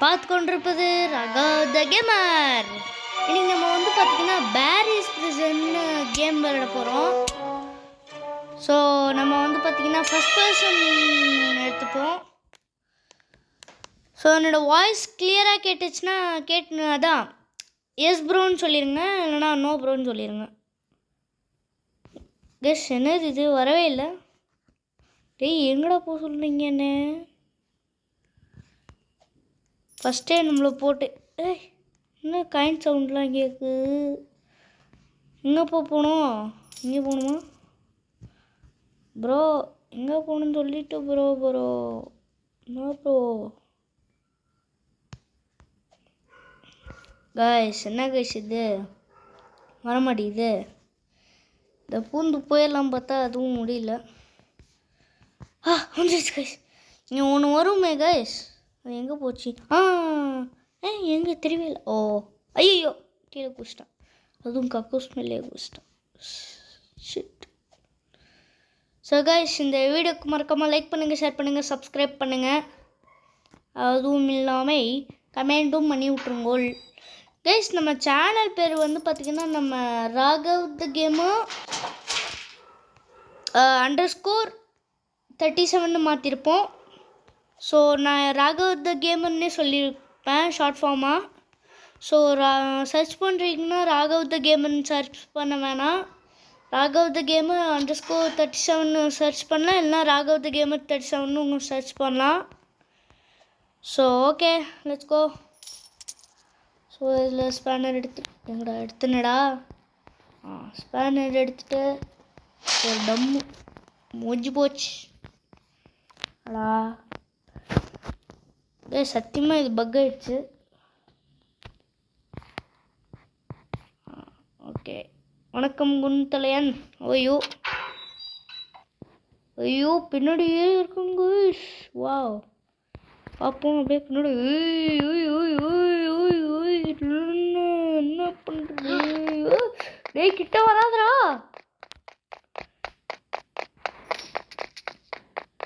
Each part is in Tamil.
பார்த்து கொண்டிருப்பது ராகவ் த கேமர். இன்னைக்கு நம்ம பார்த்தீங்கன்னா பேரிஸ் பிரிசன்னு கேம் விளையாட போகிறோம். ஸோ நம்ம பார்த்தீங்கன்னா ஃபஸ்ட் பர்சன் எடுத்துப்போம். ஸோ என்னோடய வாய்ஸ் கிளியராக கேட்டுச்சுன்னா அதான் எஸ் ப்ரோன்னு சொல்லிடுங்க, இல்லைனா நோ ப்ரோன்னு சொல்லிடுங்க. கெஸ் என்னது இது வரவே இல்லை. டேய் எங்கடா போக சொல்கிறீங்க என்ன? ஃபஸ்ட்டே நம்மளை போட்டு என்ன காயின் சவுண்ட்லாம் கேட்கு. எங்கேப்போ போகணும்? இங்கே போகணுமா ப்ரோ? எங்கே போகணுன்னு சொல்லிட்டு ப்ரோ என்ன ப்ரோ? கைஸ் என்ன கைஸ் இது வரமாட்டேங்குது. இந்த பூந்து போயிடலாம் பார்த்தா அதுவும் முடியல. வந்துடுச்சு கைஸ். இங்கே ஒன்று வருமே கைஸ், அது எங்கே போச்சு? எங்கே தெரியவே இல்லை. ஓ ஐயோ கீழே குடிச்சிட்டான், அதுவும் கக்கூஸ் மேலே குடிச்சிட்டான். ஷிட். ஸோ கைஸ் இந்த வீடியோக்கு மறக்காமல் லைக் பண்ணுங்கள், ஷேர் பண்ணுங்கள், சப்ஸ்கிரைப் பண்ணுங்கள். அதுவும் இல்லாமல் கமெண்ட்டும் பண்ணி விட்ருங்கோள். கைஸ் நம்ம சேனல் பேர் பார்த்திங்கன்னா நம்ம ராகவ் த கேமர் _37 மாற்றிருப்போம். ஸோ நான் ராகவ் த கேமர்னே சொல்லியிருப்பேன் ஷார்ட் ஃபார்மாக. ஸோ சர்ச் பண்ணுறீங்கன்னா ராகவ் த கேமர்னு சர்ச் பண்ண வேணாம், ராகவ் த கேமர் _37 சர்ச் பண்ணலாம், இல்லைனா ராகவ் த கேமர் 37 சர்ச் பண்ணலாம். So okay let's go. So இதில் ஸ்பேனர் எடுத்துனடா ஸ்பேனர் எடுத்துகிட்டு ஒரு டம்மு முடிஞ்சு போச்சு. அடா சத்தியமாக இது பக் ஆயிடுச்சு. ஓகே வணக்கம் குந்தலையன். ஐயோ பின்னாடியே இருக்குங்க. வாவ் பார்ப்போம் அப்படியே பின்னாடி. என்ன பண்ணுறது? டேய் கிட்ட வராதரா.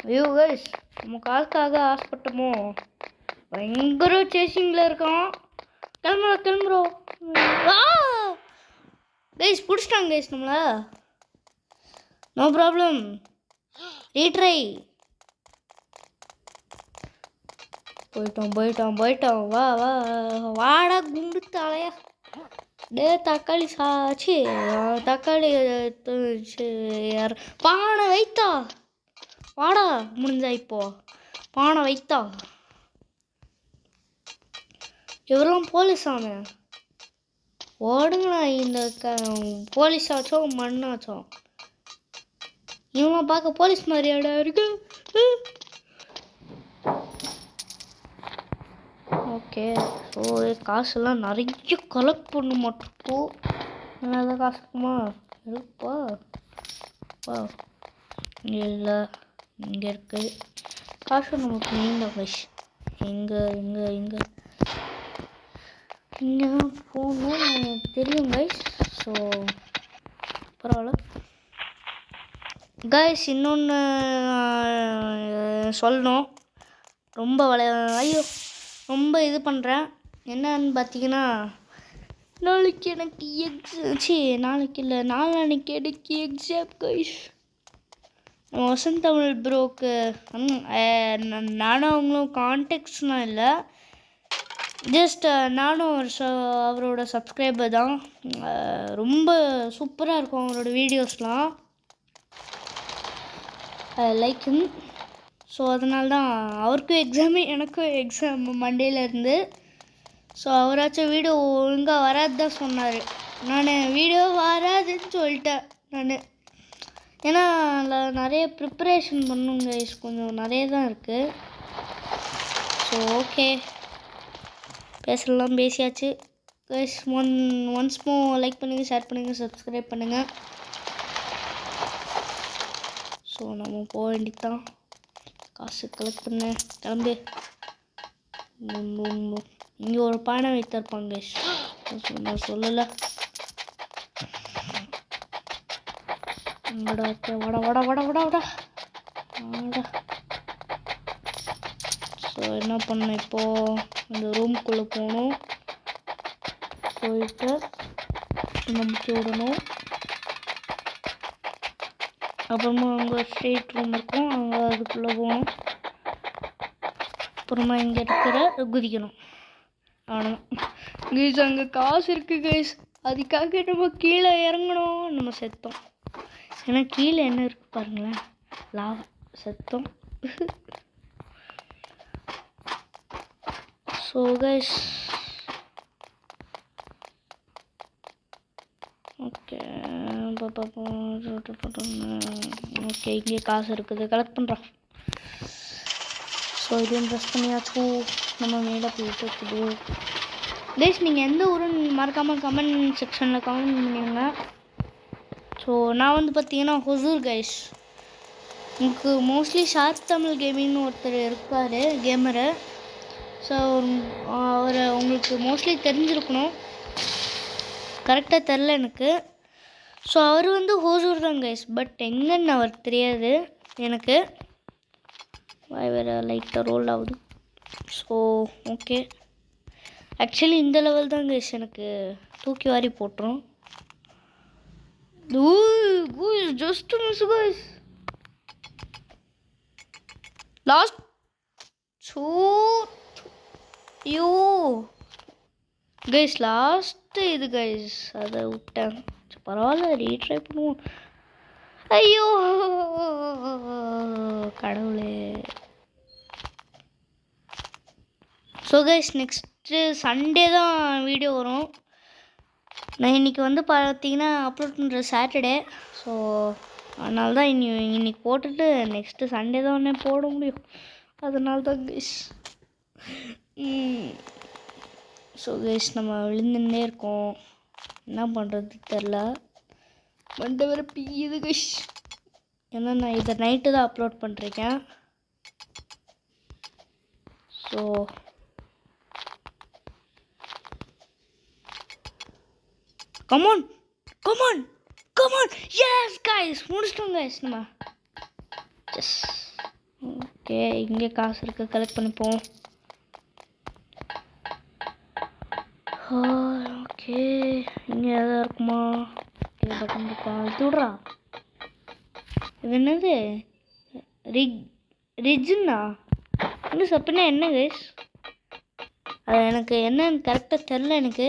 ஐயோ கைஸ் நம்ம காசுக்காக ஆசைப்பட்டோமோ. பயங்கர சேசிங்கில் இருக்கான். கிளம்புறோம் கைஸ். பிடிச்சிட்டாங்க கைஸ் நம்மளை. No problem, retry. போயிட்டோம். வாடா குண்டு தலையா. தக்காளி சாச்சி தக்காளி பானை வைத்தா. வாடா முடிஞ்சா இப்போ பானை வைத்தா. இவரெல்லாம் போலீஸானு ஓடுங்களா. இந்த போலீஸ் ஆச்சோம் மண்ணாச்சோம். இவங்களாம் பார்க்க போலீஸ் மாதிரியாடா இருக்கு. ஓகே ஸோ காசுலாம் நிறைய கலெக்ட் பண்ண மாட்டோம். நல்லா காசு இருக்குமா? இருக்குப்பா. இல்லை இங்கே இருக்குது காசு. நமக்கு நீங்க ஃப்ரெஷ் இங்கே தான் போகணும் எனக்கு தெரியும் கைஸ். ஸோ பரவாயில்ல கைஸ். இன்னொன்று சொல்லணும். ரொம்ப இது பண்ணுறேன். என்னன்னு பார்த்தீங்கன்னா நாளைக்கு எனக்கு நாளைக்கு எனக்கு எக்ஸாம் கைஸ். நம்ம வசந்த் தமிழ் ப்ரோக்கு நானும் அவங்களும் கான்டெக்ட்ஸ்லாம் இல்லை, ஜஸ்ட் நானும் அவரோட சப்ஸ்கிரைபர் தான். ரொம்ப சூப்பராக இருக்கும் அவரோட வீடியோஸ்லாம். லைக் ஸோ அதனால தான் அவருக்கும் எக்ஸாமு எனக்கும் எக்ஸாம் மண்டேலேருந்து. ஸோ அவராச்சும் வீடியோ ஒழுங்காக வராது தான் சொன்னார். நான் வீடியோ வராதுன்னு சொல்லிட்டேன் நான். ஏன்னா நிறைய ப்ரிப்பரேஷன் பண்ணுங்க, கொஞ்சம் நிறைய தான் இருக்குது. ஸோ ஓகே பேசலாம், பேசியாச்சு கைஸ். ஒன்ஸ் மோர் லைக் பண்ணுங்கள், ஷேர் பண்ணுங்கள், சப்ஸ்கிரைப் பண்ணுங்கள். ஸோ நம்ம போக வேண்டியது தான். காசு கலெக்ட் பண்ண கிளம்பு. இங்கே ஒரு பானை வைத்திருப்பாங்க கைஸ், நான் சொல்லலை. வாடா. ஸோ என்ன பண்ண இப்போது அந்த ரூம்குள்ளே போகணும். போயிட்டு நம்பிக்கை விடணும். அப்புறமா அங்கே ஸ்ட்ரீட் ரூம் இருக்கும், அங்கே அதுக்குள்ளே போகணும். அப்புறமா இங்கே இருக்கிற குதிக்கணும். ஆனால் கைஸ் அங்கே காசு இருக்குது கைஸ். அதுக்காக நம்ம கீழே இறங்கணும். நம்ம செத்தோம். ஏன்னா கீழே என்ன இருக்குது பாருங்களேன், லாவா. செத்தோம். ஸோ கைஸ் ஓகே ஓகே, இங்கே காசு இருக்குது, கலெக்ட் பண்ணுறோம். ஸோ இதையும் ப்ரெஸ் பண்ணியாச்சும் நம்ம மேலே போயிட்டு இருக்குது. கைஸ் நீங்கள் எந்த ஊருன்னு மறக்காமல் கமெண்ட் செக்ஷனில் கமெண்ட் பண்ணிடுங்க. ஸோ நான் வந்து பார்த்தீங்கன்னா ஹொசூர் கைஸ். உங்களுக்கு மோஸ்ட்லி ஷார்ப் தமிழ் கேமிங்னு ஒருத்தர் இருக்கார், கேமரு. ஸோ அவர் உங்களுக்கு மோஸ்ட்லி தெரிஞ்சிருக்கணும், கரெக்டாக தெரில எனக்கு. ஸோ அவர் வந்து ஹோசூர் தான் கைஸ், பட் எங்கன்னு அவருக்கு தெரியாது எனக்கு. வேறு லைட்டாக ரோல் ஆகுது. ஸோ ஓகே, ஆக்சுவலி இந்த லெவல் தான் கைஸ் எனக்கு தூக்கி வாரி போட்டுரும். Just miss guys, last. So ஐயோ கைஸ், லாஸ்ட்டு இது கைஸ், அதை விட்டேன். பரவாயில்ல, ரீட்ரை பண்ணுவோம். ஐயோ கடவுளே. ஸோ கைஸ் நெக்ஸ்ட்டு சண்டே தான் வீடியோ வரும். நான் இன்றைக்கி வந்து பார்த்தீங்கன்னா அப்லோட் பண்ணுற சாட்டர்டே. ஸோ அதனால தான் இன்னைக்கு போட்டுட்டு நெக்ஸ்ட்டு சண்டே தான் உடனே போட முடியும். அதனால தான் கைஸ். ஸோ கைஸ் நம்ம விழுந்துன்னே இருக்கோம், என்ன பண்ணுறது தெரில. மண்டை வர பிய்யுது கைஸ். ஏன்னா நான் இதை நைட்டு தான் அப்லோட் பண்ணிருக்கேன். So come on come on come on, yes guys, முடிச்சிட்டோம் கைஸ் நம்ம. எஸ் ஓகே, இங்கே காசு இருக்குது, கலெக்ட் பண்ணிப்போம். ஓகே, இங்கே எதாவது இருக்குமா? பட்டன் இருக்கா? விடுறா. இது என்னது? ரிஜ்ஜுண்ணா? இன்னும் சப்பினா என்ன கைஸ்? அது எனக்கு என்னன்னு கரெக்டாக தெரில எனக்கு.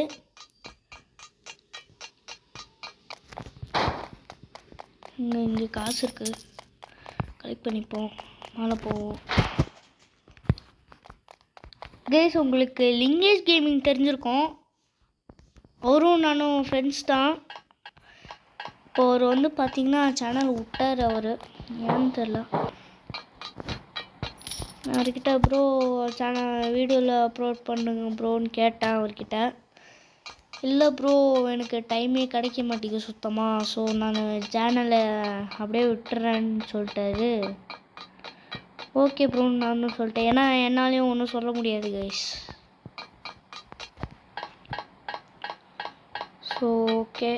இங்கே காசு இருக்குது, கலெக்ட் பண்ணிப்போம், மேலே போவோம். கைஸ் உங்களுக்கு லிங்கேஷ் கேமிங் தெரிஞ்சிருக்கோம், அவரும் நானும் ஃப்ரெண்ட்ஸ் தான். இப்போ அவர் வந்து பார்த்திங்கன்னா சேனல் விட்டார், அவர் ஏன்னு தெரில. நான் அவர்கிட்ட ப்ரோ சேனல் வீடியோவில் அப்லோட் பண்ணுங்க ப்ரோன்னு கேட்டேன் அவர்கிட்ட. இல்லை ப்ரோ எனக்கு டைமே கிடைக்க மாட்டேங்குது சுத்தமாக, ஸோ நான் சேனலை அப்படியே விட்டுறேன்னு சொல்லிட்டாரு. ஓகே ப்ரோன்னு நானும் சொல்லிட்டேன், ஏன்னா என்னாலையும் ஒன்றும் சொல்ல முடியாது கைஸ். ஸோ ஓகே,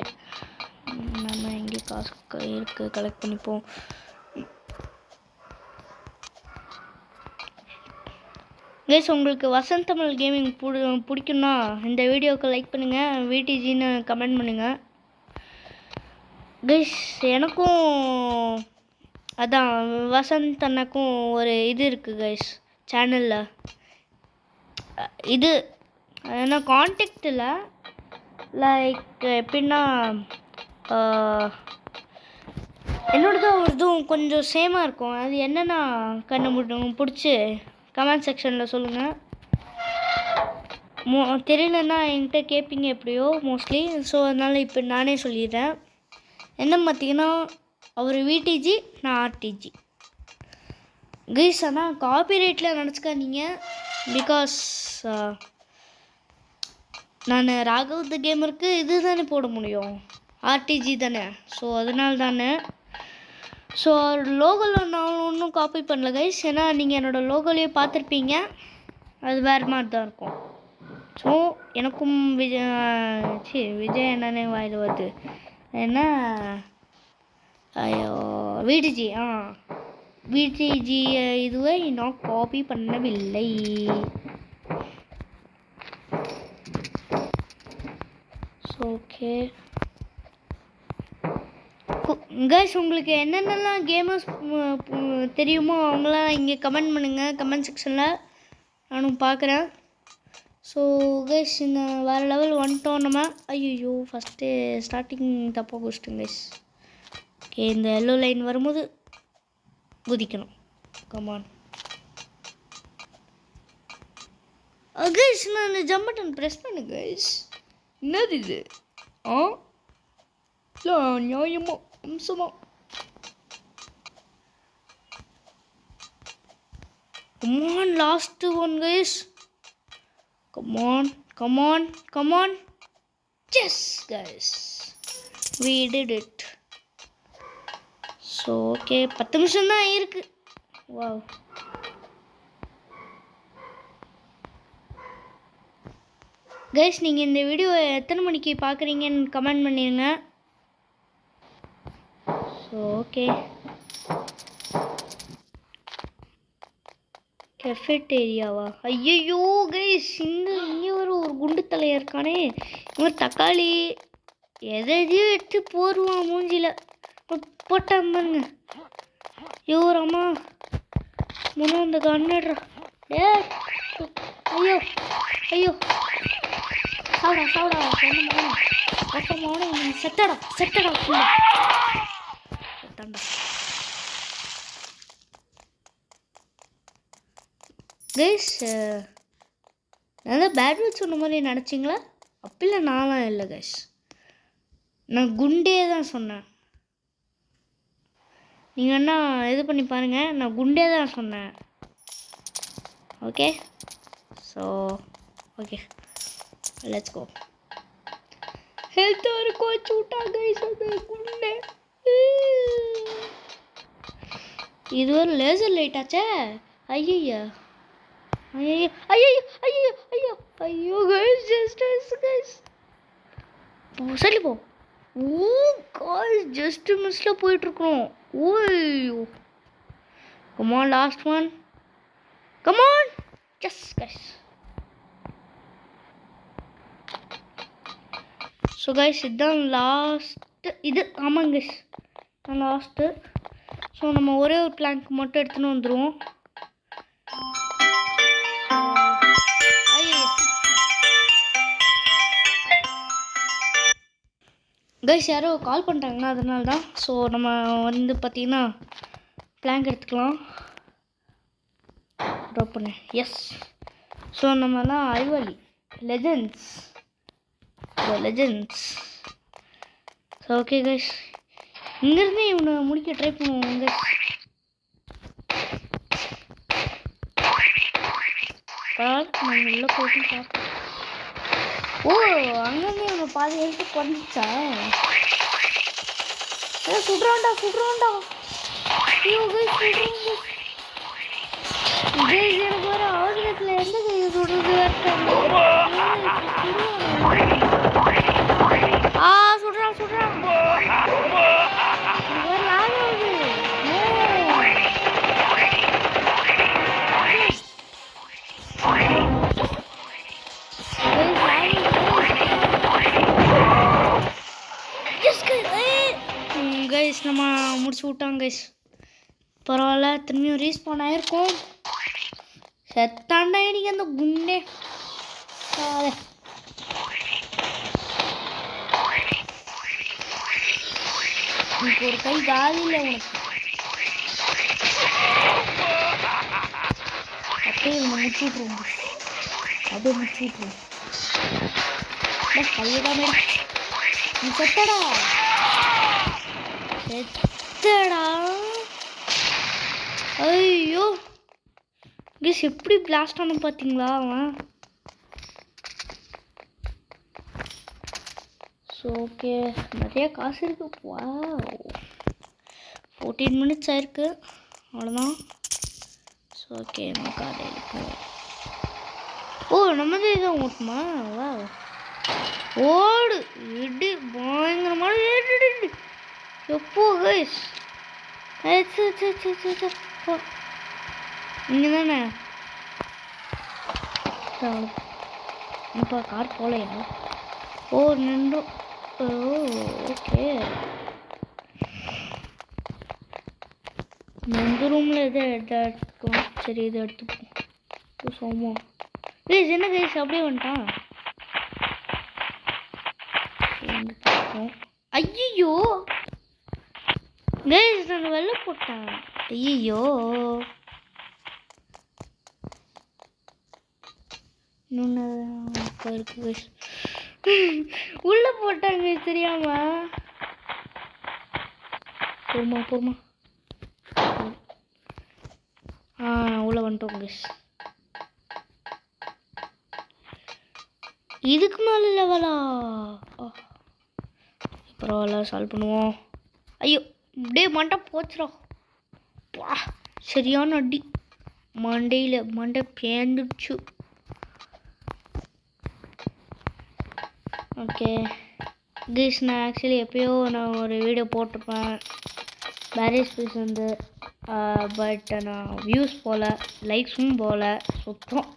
நம்ம எங்கே காசு இருக்குது, கலெக்ட் பண்ணிப்போம். கைஸ் உங்களுக்கு வசந்த் தமிழ் கேமிங் பிடிக்குன்னா இந்த வீடியோவுக்கு லைக் பண்ணுங்கள், விடிஜின்னு கமெண்ட் பண்ணுங்கள். கைஸ் எனக்கும் அதான் வசந்த் அண்ணாக்கும் ஒரு இது இருக்குது கைஸ் சேனலில். இது ஏன்னா கான்டாக்ட் இல்லை, லைக் எப்படின்னா என்னோடதும் அவரதும் கொஞ்சம் சேமாக இருக்கும். அது என்னென்னா கண்ணு பிடிச்சி கமெண்ட் செக்ஷனில் சொல்லுங்கள். தெரியலன்னா என்கிட்ட கேட்பீங்க எப்படியோ மோஸ்ட்லி. ஸோ அதனால் இப்போ நானே சொல்லிடுறேன். என்ன பார்த்தீங்கன்னா அவர் விடிஜி, நான் ஆர்டிஜி கைஸ். ஆனால் காப்பிரைட்டில் நினச்சிக்காதீங்க, பிகாஸ் நான் ராகவ் த கேமருக்கு இது தானே போட முடியும், ஆர்டிஜி தானே. ஸோ அதனால தானே. ஸோ லோகோவில் நான் ஒன்றும் காப்பி பண்ணல கைஸ், ஏன்னா நீங்கள் என்னோடய லோகோலையே பார்த்துருப்பீங்க, அது வேறு மாதிரி தான் இருக்கும். ஸோ எனக்கும் விஜய் என்னன்னே வாயில் வருது, ஏன்னா ஐயோ விடிஜி விடிஜி இதுவை நான் காப்பி பண்ணவில்லை. ஸோ ஓகே கைஸ், உங்களுக்கு என்னென்னலாம் கேமர்ஸ் தெரியுமோ அவங்களாம் இங்கே கமெண்ட் பண்ணுங்கள் கமெண்ட் செக்ஷனில், நானும் பார்க்குறேன். ஸோ கைஸ், இந்த வேறு லெவல் வந்துட்டோம் நம்ம. ஐயோ ஃபஸ்ட்டு ஸ்டார்டிங் தப்பாக குடிச்சிட்டோம் கைஸ். ஓகே, இந்த எல்லோ லைன் வரும்போது குதிக்கணும். கமான் கைஸ், நான் இந்த ஜம்ப் பட்டன் ப்ரெஸ் பண்ணு கைஸ். என்னது இது? இல்லை நியாயமா அம்சமா? Come on, last one guys. Come on. Yes, guys. We did it. So, okay. 10 நிமிஷம் தான் இருக்கு. Wow. Guys, நீங்கள் இந்த வீடியோ எத்தனை மணிக்கு பார்க்குறீங்கன்னு கமெண்ட் பண்ணிடுங்க. ஸோ ஓகே, கெஃபெட்டேரியாவா? ஐயோ கைஸ், இங்கே ஒரு குண்டு தலையாக இருக்கானே. இவன் தக்காளி எதையோ எடுத்து போடுவான் மூஞ்சியில் போட்டான் பாருங்க. ஐயோரம்மா முன்ன அந்த கண்ணுடுறா. ஐயோ சாவடா சொன்னமான செத்தடா செத்தாண்டா. கைஸ், நான் தான் பேட் வேர்ட் சொன்ன மாதிரி நினச்சிங்களா? அப்படிலாம் நான்லாம் இல்லை கைஸ், நான் குண்டே தான் சொன்னேன். நீங்கள் என்ன இது பண்ணி பாருங்கள், நான் குண்டே தான் சொன்னேன். Okay, so okay let's go. Health ஒரு கோச் விட்டா கைஸ், அது குண்டே. இது ஒரு லேசர் லைட் ஆச்சே. ஐயோ கைஸ், ஜஸ்ட் கைஸ் சரி போ. கைஸ், ஜஸ்ட் மிஸ்ல போயிட்டு இருக்கோம். ஓய்யோ, come on, last one, come on. Yes guys. So guys, இதுதான் லாஸ்ட்டு. இது ஆமாங்க கைஸ், நான் லாஸ்ட்டு. ஸோ நம்ம ஒரே ஒரு பிளாங்க் மட்டும் எடுத்துன்னு வந்துடுவோம். கைஸ், யாரோ கால் பண்ணிட்டாங்கன்னா அதனால தான். ஸோ நம்ம வந்து பார்த்திங்கன்னா பிளாங்க் எடுத்துக்கலாம். ட்ராப் பண்ணேன். எஸ். ஸோ நம்மலாம் அறிவாளி லெஜெண்ட்ஸ். ஸோ ஓகே கைஸ், இங்கேருந்தே இவனை முடிக்க ட்ரை பண்ணுவோம் கைஸ். நான் உள்ள போயிட்டு பார்ப்போம். ஓ, அங்கேருந்து இவனை பாதி எழுத்து குறைஞ்சிச்சா? சுடுறான்டா. ஐயோ கைஸ், எனக்கு வர ஆதிரத்தில் எந்த கையை சுடுறது சுடுறான். கைஸ், நம்ம முடிச்சு விட்டாங்க கைஸ். பரவாயில்ல, திரும்பியும் ரீஸ்பான் ஆகிருக்கும். செத்தாண்டா எனக்கு அந்த குண்டே. உனக்கு ஒரு கை காலி இல்லை உனக்கு. அப்படியே இவனை முடிச்சு விட்ருவோம். கையடா மேடம், நீ செத்தடா. ஐயோ கைஸ், எப்படி பிளாஸ்ட் ஆனு பார்த்தீங்களா அவன்? ஸோ ஓகே, நிறைய காசு இருக்கு. 14 மினிட்ஸ் ஆயிருக்கு, அவ்வளோதான். ஸோ ஓகே, நமக்கு அதை இருக்கும். ஓ, நம்மதே இதான் ஓட்டுமா? வா ஓடு, இடி பயங்கரமான எப்போ கைஸ். இங்கே தானே இப்போ கார் போகலையா? ஓ நின்று. ஓ ஓகே. இந்த ரூமில் எதை எடுத்துக்கும். சரி இதை எடுத்துப்போம். சோமோ கைஸ் என்ன கைஸ் அப்படியே வந்துட்டான். ஐயோ கைஸ் நான் வெளில போட்டேன். ஐயோ இன்னொன்று இருக்கு கைஸ். உள்ள போட்டாங்க தெரியாம. போமா உள்ள வந்துட்டோம் கைஸ். இதுக்கு மேலே லெவலா? பரவாயில்ல சால்வ் பண்ணுவோம். ஐயோ அப்படியே மண்டை போச்சுரா. வா சரியான அடி மண்டையில். மண்டை பேந்துடுச்சு. ஓகே கைஸ் நான் ஆக்சுவலி எப்போயோ நான் ஒரு வீடியோ போட்டிருப்பேன் பேரிஸ் பீஸ் வந்து. பட் நான் வியூஸ் போகல, லைக்ஸும் போகல சுத்தம்.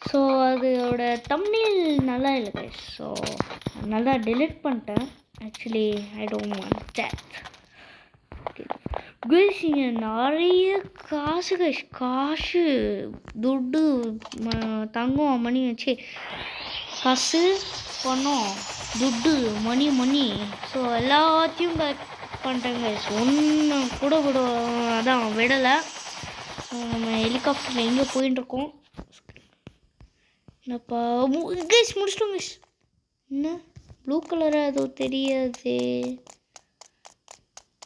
ஸோ அதோட தம்ப்நெயில் நல்லா இல்லை கைஸ். ஸோ நல்லா டெலிட் பண்ணிட்டேன். Actually I don't want that. Guys இங்கே நிறைய காசு கைஸ். காசு துட்டு தங்கம் மணி வச்சு காசு பணம் துட்டு மணி. ஸோ எல்லாத்தையும் கலெக்ட் பண்ணிட்டேன் கைஸ். ஒன்று கூட அதான் விடலை. நம்ம ஹெலிகாப்டரில் எங்கே போயின்னு இருக்கோம். என்னப்பா கைஸ் முடிச்சிட்டோம் கைஸ். என்ன ப்ளூ கலராக ஏதோ தெரியாது.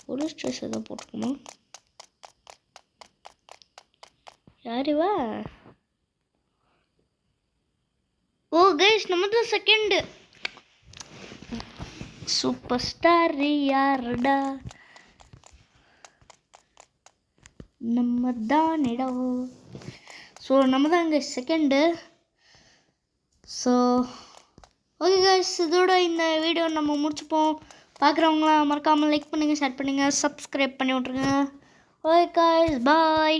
போலீஸ் ட்ரெஸ் எதாவது போட்டுக்கோமா? யாருவா? ஓ கைஸ் நம்ம தான் செகண்டு. சூப்பர் ஸ்டார் யாருடா? நம்ம தான் இடம். ஸோ நம்ம தான் இங்கே செகண்டு. ஸோ ஓகே கைஸ் இதோட இந்த வீடியோ நம்ம முடிச்சுப்போம். பார்க்குறவங்களாம் மறக்காமல் லைக் பண்ணுங்கள், ஷேர் பண்ணுங்கள், சப்ஸ்கிரைப் பண்ணி விட்ருங்க. Okay guys bye.